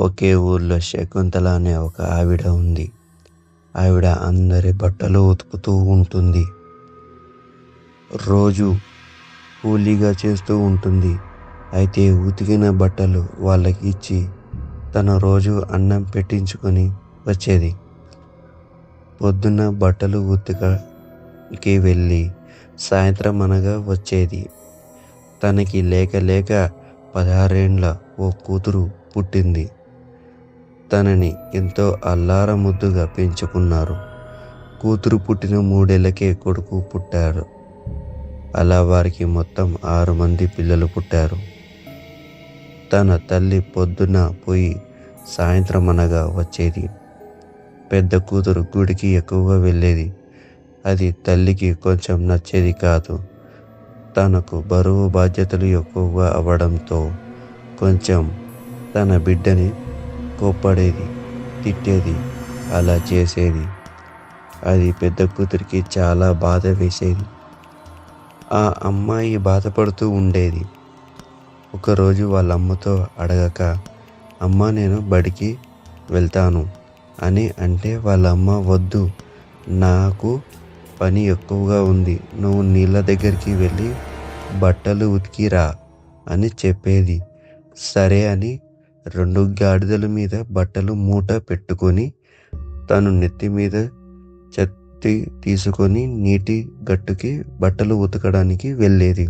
ఒకే ఊర్లో శకుంతల అనే ఒక ఆవిడ ఉంది. ఆవిడ అందరి బట్టలు ఉతుకుతూ ఉంటుంది. రోజు కూలీగా చేస్తూ ఉంటుంది. అయితే ఉతికిన బట్టలు వాళ్ళకి ఇచ్చి తను రోజు అన్నం పెట్టించుకొని వచ్చేది. పొద్దున్న బట్టలు ఉతకకి వెళ్ళి సాయంత్రం అనగా వచ్చేది. తనకి లేక లేక 16 ఏండ్ల ఓ కూతురు పుట్టింది. తనని ఎంతో అల్లారముద్దుగా పెంచుకున్నారు. కూతురు పుట్టిన 3 ఏళ్లకే కొడుకు పుట్టారు. అలా వారికి మొత్తం 6 మంది పిల్లలు పుట్టారు. తన తల్లి పొద్దున పోయి సాయంత్రం అనగా వచ్చేది. పెద్ద కూతురు గుడికి ఎక్కువగా వెళ్ళేది. అది తల్లికి కొంచెం నచ్చేది కాదు. తనకు బరువు బాధ్యతలు ఎక్కువగా అవ్వడంతో కొంచెం తన బిడ్డని కోప్పడేది, తిట్టేది, అలా చేసేది. అది పెద్ద కూతురికి చాలా బాధ వేసేది. ఆ అమ్మాయి బాధపడుతూ ఉండేది. ఒకరోజు వాళ్ళ అమ్మతో అడగక, అమ్మ నేను బడికి వెళ్తాను అని అంటే వాళ్ళ అమ్మ వద్దు, నాకు పని ఎక్కువగా ఉంది, నువ్వు నీళ్ళ దగ్గరికి వెళ్ళి బట్టలు ఉతికిరా అని చెప్పేది. సరే అని 2 గాడిదల మీద బట్టలు మూట పెట్టుకొని తను నెత్తి మీద చెత్తి తీసుకొని నీటి గట్టుకి బట్టలు ఉతకడానికి వెళ్ళేది.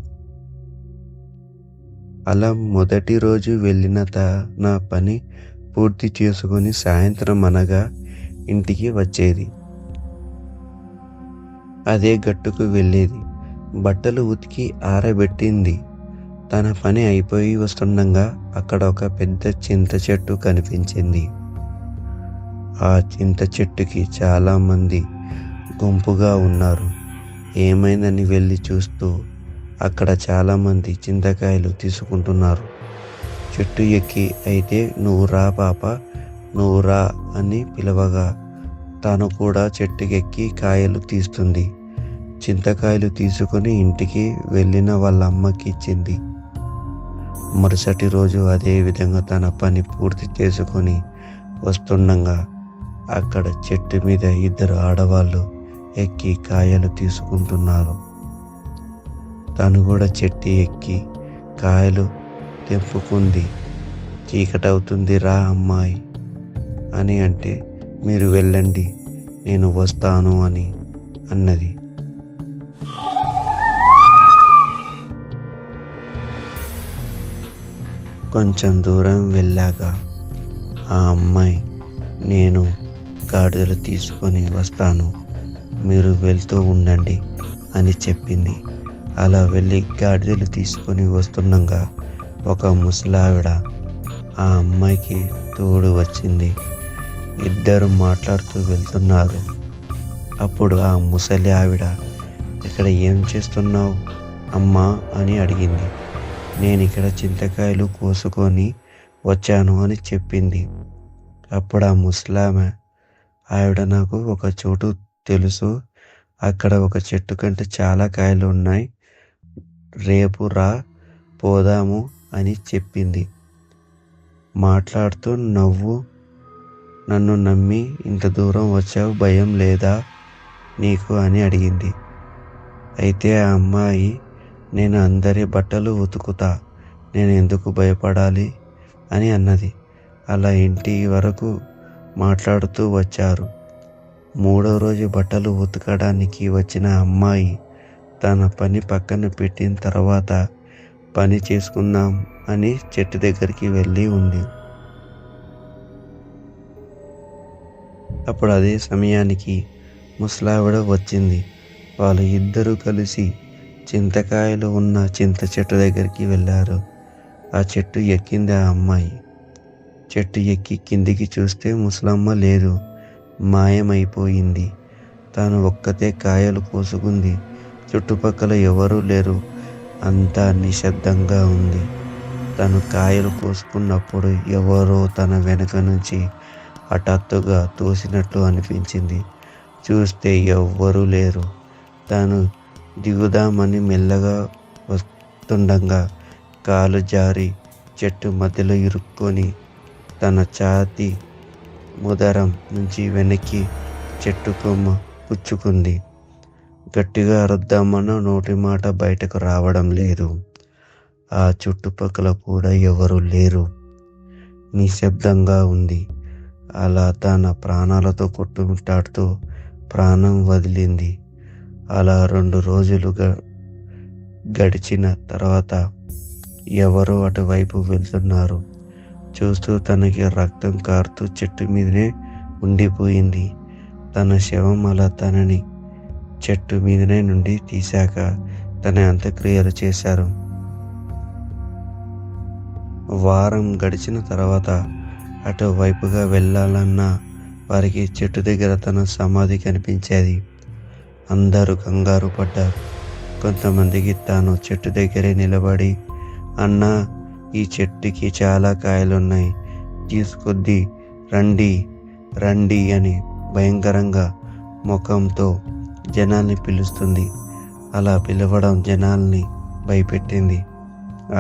అలా మొదటి రోజు వెళ్ళిన తన పని పూర్తి చేసుకొని సాయంత్రం అనగా ఇంటికి వచ్చేది. అదే గట్టుకు వెళ్ళేది. బట్టలు ఉతికి ఆరబెట్టింది. తన పని అయిపోయి వస్తుండగా అక్కడ ఒక పెద్ద చింత చెట్టు కనిపించింది. ఆ చింత చెట్టుకి చాలామంది గుంపుగా ఉన్నారు. ఏమైందని వెళ్ళి చూస్తూ అక్కడ చాలామంది చింతకాయలు తీసుకుంటున్నారు. చెట్టు ఎక్కి అయితే నువ్వు రా పాప, నువ్వు రా అని పిలవగా తాను కూడా చెట్టుకెక్కి కాయలు తీస్తుంది. చింతకాయలు తీసుకొని ఇంటికి వెళ్ళిన వాళ్ళ అమ్మకి ఇచ్చింది. మరుసటి రోజు అదే విధంగా తన పని పూర్తి చేసుకొని వస్తుండగా అక్కడ చెట్టు మీద 2 ఆడవాళ్ళు ఎక్కి కాయలు తీసుకుంటున్నారు. తను కూడా చెట్టు ఎక్కి కాయలు తెంపుకుంది. చీకటవుతుంది రా అమ్మాయి అని అంటే, మీరు వెళ్ళండి నేను వస్తాను అని అన్నది. కొంచెం దూరం వెళ్ళాక ఆ అమ్మాయి నేను గాడిదలు తీసుకొని వస్తాను, మీరు వెళ్తూ ఉండండి అని చెప్పింది. అలా వెళ్ళి గాడిదలు తీసుకొని వస్తుండగా ఒక ముసలావిడ ఆ అమ్మాయికి తోడు వచ్చింది. ఇద్దరు మాట్లాడుతూ వెళ్తున్నారు. అప్పుడు ఆ ముసలి ఆవిడ, ఇక్కడ ఏం చేస్తున్నావు అమ్మా అని అడిగింది. నేను ఇక్కడ చింతకాయలు కోసుకొని వచ్చాను అని చెప్పింది. అప్పుడు ఆ ముసలామె, ఆవిడ నాకు ఒక చోటు తెలుసు, అక్కడ ఒక చెట్టు కంటే చాలా కాయలు ఉన్నాయి, రేపు రా పోదాము అని చెప్పింది. మాట్లాడుతూ నన్ను నమ్మి ఇంత దూరం వచ్చావు, భయం లేదా నీకు అని అడిగింది. అయితే ఆ అమ్మాయి, నేను అందరి బట్టలు ఉతుకుతా, నేను ఎందుకు భయపడాలి అని అన్నది. అలా ఇంటి వరకు మాట్లాడుతూ వచ్చారు. 3వ రోజు బట్టలు ఉతకడానికి వచ్చిన అమ్మాయి తన పని పక్కన పెట్టిన తర్వాత పని చేసుకుందాం అని చెట్టు దగ్గరికి వెళ్ళి ఉంది. అప్పుడు అదే సమయానికి ముసలావిడ వచ్చింది. వాళ్ళు ఇద్దరూ కలిసి చింతకాయలు ఉన్న చింత చెట్టు దగ్గరికి వెళ్ళారు. ఆ చెట్టు ఎక్కింది ఆ అమ్మాయి. చెట్టు ఎక్కి కిందికి చూస్తే ముసలమ్మ లేదు, మాయమైపోయింది. తాను ఒక్కతే కాయలు కోసుకుంది. చుట్టుపక్కల ఎవరూ లేరు, అంతా నిశ్శబ్దంగా ఉంది. తను కాయలు కోసుకున్నప్పుడు ఎవరో తన వెనుక నుంచి హఠాత్తుగా తోసినట్లు అనిపించింది. చూస్తే ఎవ్వరూ లేరు. తాను దిగుదామని మెల్లగా వస్తుండగా కాలు జారి చెట్టు మధ్యలో ఇరుక్కొని తన ఛాతీ ముదరం నుంచి వెనక్కి చెట్టు కొమ్మ పుచ్చుకుంది. గట్టిగా అరుద్దామన్న నోటి మాట బయటకు రావడం లేదు. ఆ చుట్టుపక్కల కూడా ఎవరూ లేరు. నిశ్శబ్దంగా ఉంది. అలా తన ప్రాణాలతో కొట్టుమిట్టాడుతూ ప్రాణం వదిలింది. అలా 2 రోజులు గడిచిన తర్వాత ఎవరో అటువైపు వెళ్తున్నారు. చూస్తూ తనకి రక్తం కారుతూ చెట్టు మీదనే ఉండిపోయింది. తన శవం అలా తనని చెట్టు మీదనే నుండి తీశాక తన అంత్యక్రియలు చేశారు. వారం గడిచిన తర్వాత అటువైపుగా వెళ్ళాలన్నా వారికి చెట్టు దగ్గర తన సమాధి కనిపించేది. అందరూ కంగారు పడ్డారు. కొంతమందికి తాను చెట్టు దగ్గరే నిలబడి, అన్నా, ఈ చెట్టుకి చాలా కాయలున్నాయి, తీసుకొద్ది, రండి రండి అని భయంకరంగా ముఖంతో జనాల్ని పిలుస్తుంది. అలా పిలవడం జనాల్ని భయపెట్టింది.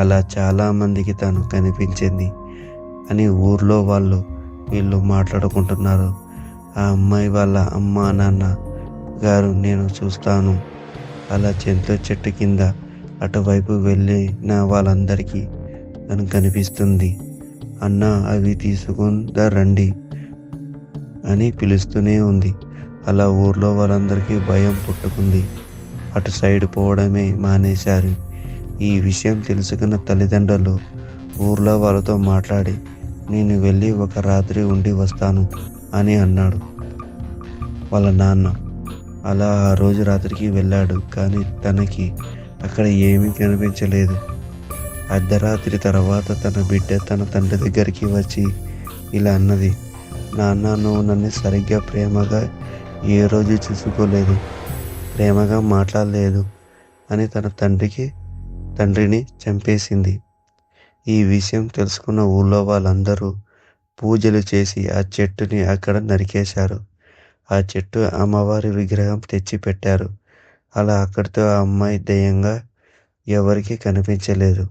అలా చాలామందికి తను కనిపించింది అని ఊర్లో వీళ్ళు మాట్లాడుకుంటున్నారు. ఆ అమ్మాయి వాళ్ళ అమ్మా నాన్న గారు నేను చూస్తాను. అలా చెట్టు కింద అటువైపు వెళ్ళిన వాళ్ళందరికీ తను కనిపిస్తుంది. అన్న, అవి తీసుకుందా రండి అని పిలుస్తూనే ఉంది. అలా ఊర్లో వాళ్ళందరికీ భయం పుట్టుకుంది. అటు సైడ్ పోవడమే మానేశారు. ఈ విషయం తెలుసుకున్న తల్లిదండ్రులు ఊర్లో వాళ్ళతో మాట్లాడి, నేను వెళ్ళి ఒక రాత్రి ఉండి వస్తాను అని అన్నాడు వాళ్ళ నాన్న. అలా ఆ రోజు రాత్రికి వెళ్ళాడు. కానీ తనకి అక్కడ ఏమీ కనిపించలేదు. అర్ధరాత్రి తర్వాత తన బిడ్డ తన తండ్రి దగ్గరికి వచ్చి ఇలా అన్నది, నాన్న, నువ్వు నన్ను సరిగ్గా ప్రేమగా ఏ రోజు చూసుకోలేదు, ప్రేమగా మాట్లాడలేదు అని తన తండ్రిని చంపేసింది. ఈ విషయం తెలుసుకున్న ఊళ్ళో వాళ్ళందరూ పూజలు చేసి ఆ చెట్టుని అక్కడ నరికేశారు. ఆ చెట్టు అమ్మవారి విగ్రహం తెచ్చి పెట్టారు. అలా అక్కడితో ఆ అమ్మాయి దయ్యంగా ఎవరికీ కనిపించలేదు.